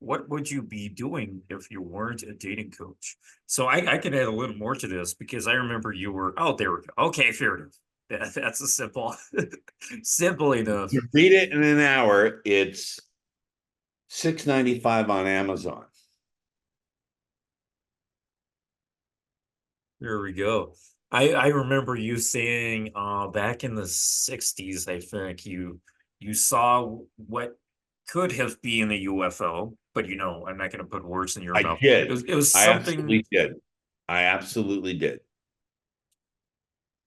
what would you be doing if you weren't a dating coach? So I can add a little more to this because I remember you were, oh, there we go. Okay, fair enough. That's a simple, simple enough. You read it in an hour, it's $6.95 on Amazon. There we go. I remember you saying back in the 60s, I think you saw what could have been a UFO, but I'm not going to put words in your I mouth. It did. was it was I something. absolutely did. I absolutely did.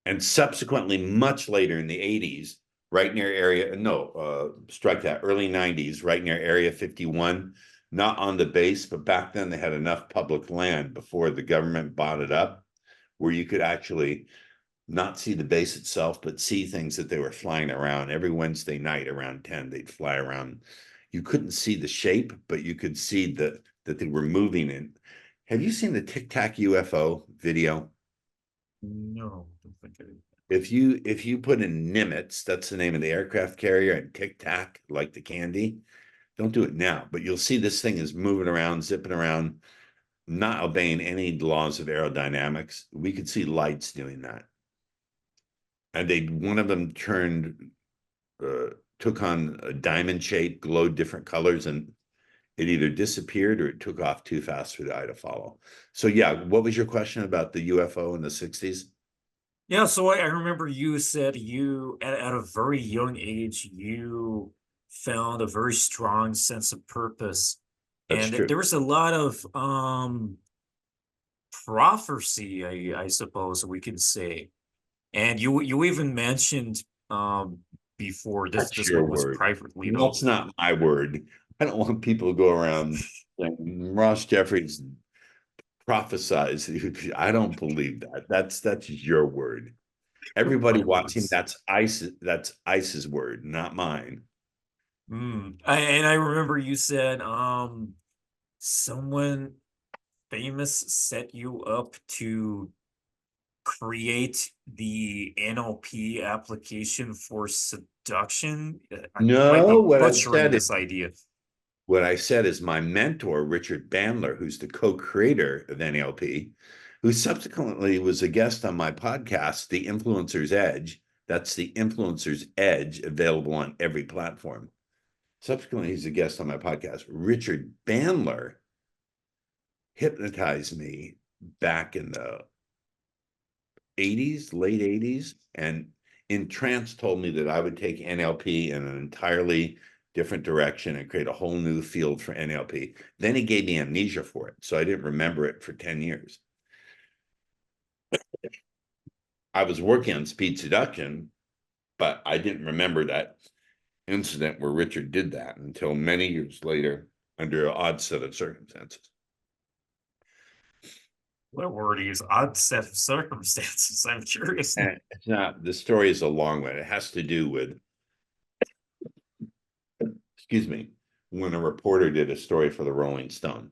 And subsequently, much later in the 80s, right near strike that, early 90s, right near Area 51, not on the base, but back then they had enough public land before the government bought it up, where you could actually not see the base itself, but see things that they were flying around. Every Wednesday night around 10, they'd fly around. You couldn't see the shape, but you could see that they were moving in. Have you seen the Tic Tac UFO video? No, I don't think I did. If you put in Nimitz, that's the name of the aircraft carrier, and Tic Tac, like the candy, don't do it now, but you'll see this thing is moving around, zipping around, not obeying any laws of aerodynamics. We could see lights doing that. And one of them took on a diamond shape, glowed different colors, and it either disappeared or it took off too fast for the eye to follow. So yeah, what was your question about the UFO in the 60s? Yeah, so I remember you said you at a very young age you found a very strong sense of purpose, That's and true. there was a lot of prophecy, I suppose we can say. And you even mentioned before That's this your one was word. privately though. That's not my word. I don't want people to go around saying Ross Jeffries prophesies. I don't believe that. That's your word. Everybody My watching, words. that's ICE's word, not mine. And I remember you said someone famous set you up to create the NLP application for seduction. I might be No, butchering this idea. what I said is my mentor, Richard Bandler, who's the co-creator of NLP, who subsequently was a guest on my podcast, The Influencer's Edge. That's The Influencer's Edge, available on every platform. Subsequently, he's a guest on my podcast. Richard Bandler hypnotized me back in the 80s, late 80s, and in trance told me that I would take NLP in an entirely different direction and create a whole new field for NLP. Then he gave me amnesia for it, so I didn't remember it for 10 years. I was working on speed seduction, but I didn't remember that incident where Richard did that until many years later under an odd set of circumstances. What word is odd set of circumstances? I'm curious. And it's not, the story is a long one. It has to do with, excuse me, when a reporter did a story for the Rolling Stone.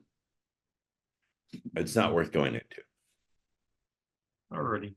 It's not worth going into. Alrighty.